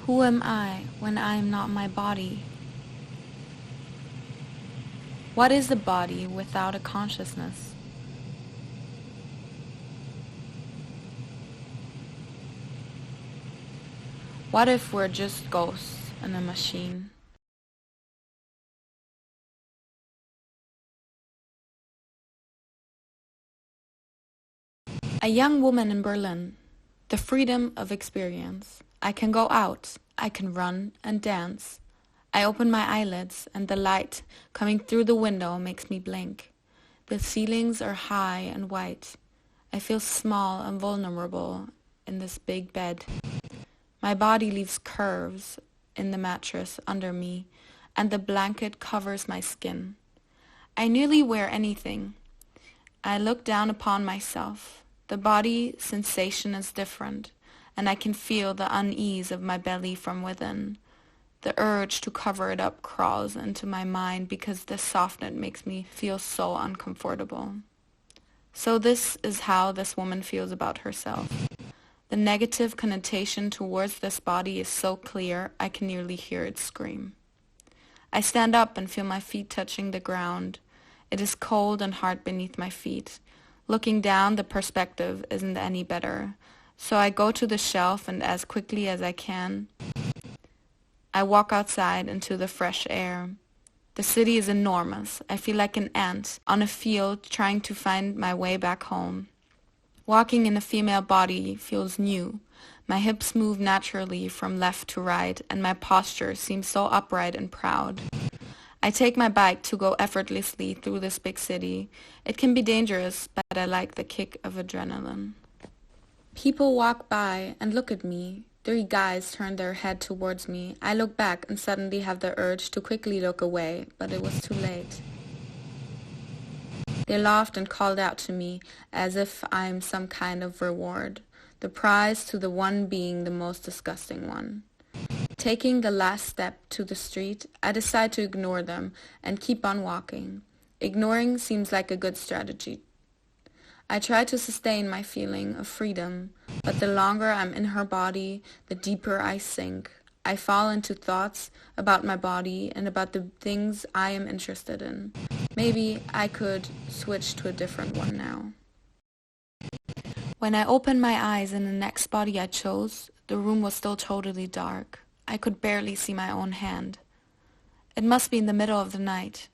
Who am I when I am not my body? What is a body without a consciousness? What if we're just ghosts in a machine? A young woman in Berlin. The freedom of experience. I can go out, I can run and dance. I open my eyelids and the light coming through the window makes me blink. The ceilings are high and white. I feel small and vulnerable in this big bed. My body leaves curves in the mattress under me, and the blanket covers my skin. I nearly wear anything. I look down upon myself. The body sensation is different, and I can feel the unease of my belly from within. The urge to cover it up crawls into my mind because the softness makes me feel so uncomfortable. So this is how this woman feels about herself. The negative connotation towards this body is so clear I can nearly hear it scream. I stand up and feel my feet touching the ground. It is cold and hard beneath my feet. Looking down, the perspective isn't any better. So I go to the shelf and as quickly as I can, I walk outside into the fresh air. The city is enormous. I feel like an ant on a field trying to find my way back home. Walking in a female body feels new. My hips move naturally from left to right, and my posture seems so upright and proud. I take my bike to go effortlessly through this big city. It can be dangerous, but I like the kick of adrenaline. People walk by and look at me. 3 guys turn their head towards me. I look back and suddenly have the urge to quickly look away, but it was too late. They laughed and called out to me as if I'm some kind of reward, the prize to the one being the most disgusting one. Taking the last step to the street, I decide to ignore them and keep on walking. Ignoring seems like a good strategy. I try to sustain my feeling of freedom, but the longer I'm in her body, the deeper I sink. I fall into thoughts about my body and about the things I am interested in. Maybe I could switch to a different one now. When I opened my eyes in the next body I chose, the room was still totally dark. I could barely see my own hand. It must be in the middle of the night.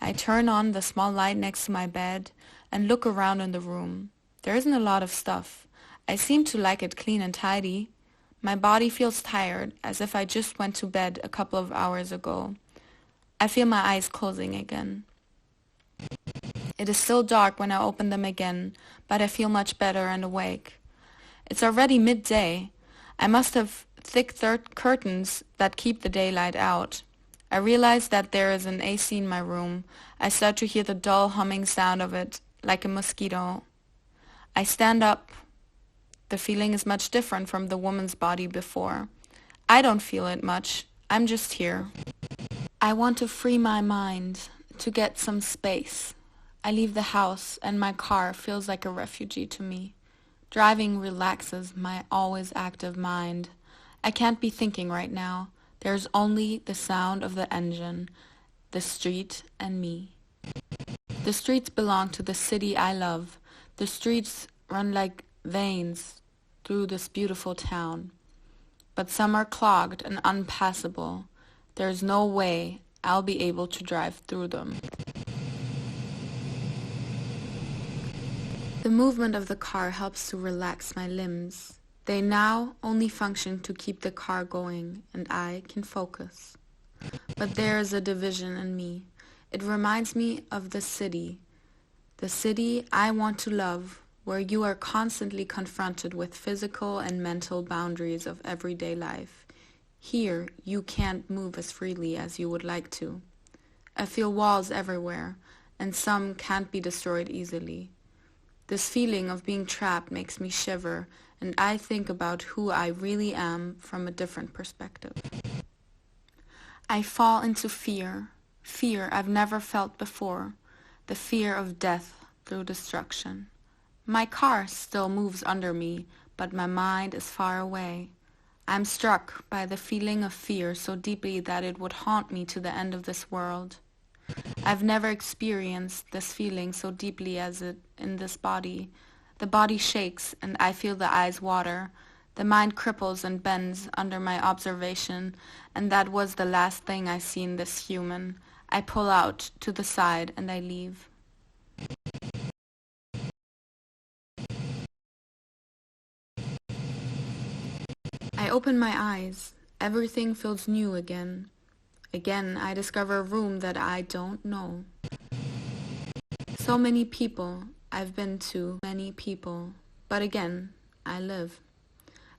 I turn on the small light next to my bed and look around in the room. There isn't a lot of stuff. I seem to like it clean and tidy. My body feels tired, as if I just went to bed a couple of hours ago. I feel my eyes closing again. It is still dark when I open them again, but I feel much better and awake. It's already midday. I must have thick curtains that keep the daylight out. I realize that there is an AC in my room. I start to hear the dull humming sound of it, like a mosquito. I stand up. The feeling is much different from the woman's body before. I don't feel it much. I'm just here. I want to free my mind, to get some space. I leave the house and my car feels like a refugee to me. Driving relaxes my always active mind. I can't be thinking right now. There's only the sound of the engine, the street, and me. The streets belong to the city I love. The streets run like veins through this beautiful town. But some are clogged and unpassable. There's no way I'll be able to drive through them. The movement of the car helps to relax my limbs. They now only function to keep the car going, and I can focus. But there is a division in me. It reminds me of the city I want to love, where you are constantly confronted with physical and mental boundaries of everyday life. Here, you can't move as freely as you would like to. I feel walls everywhere, and some can't be destroyed easily. This feeling of being trapped makes me shiver, and I think about who I really am from a different perspective. I fall into fear I've never felt before, the fear of death through destruction. My car still moves under me, but my mind is far away. I'm struck by the feeling of fear so deeply that it would haunt me to the end of this world. I've never experienced this feeling so deeply as it in this body. The body shakes and I feel the eyes water. The mind cripples and bends under my observation, and that was the last thing I see in this human. I pull out to the side and I leave. I open my eyes. Everything feels new again. Again, I discover a room that I don't know. So many people, I've been to many people, but again, I live.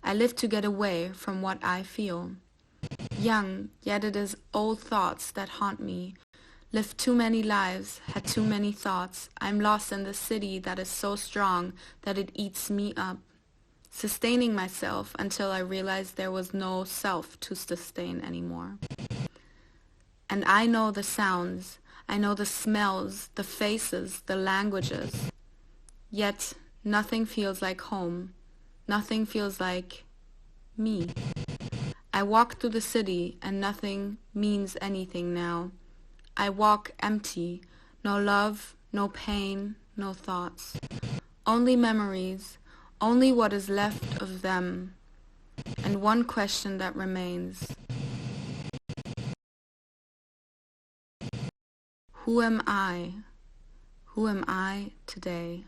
I live to get away from what I feel. Young, yet it is old thoughts that haunt me. Lived too many lives, had too many thoughts. I'm lost in the city that is so strong that it eats me up. Sustaining myself until I realized there was no self to sustain anymore. And I know the sounds, I know the smells, the faces, the languages. Yet nothing feels like home. Nothing feels like me. I walk through the city and nothing means anything now. I walk empty, no love, no pain, no thoughts. Only memories, only what is left of them. And one question that remains. Who am I? Who am I today?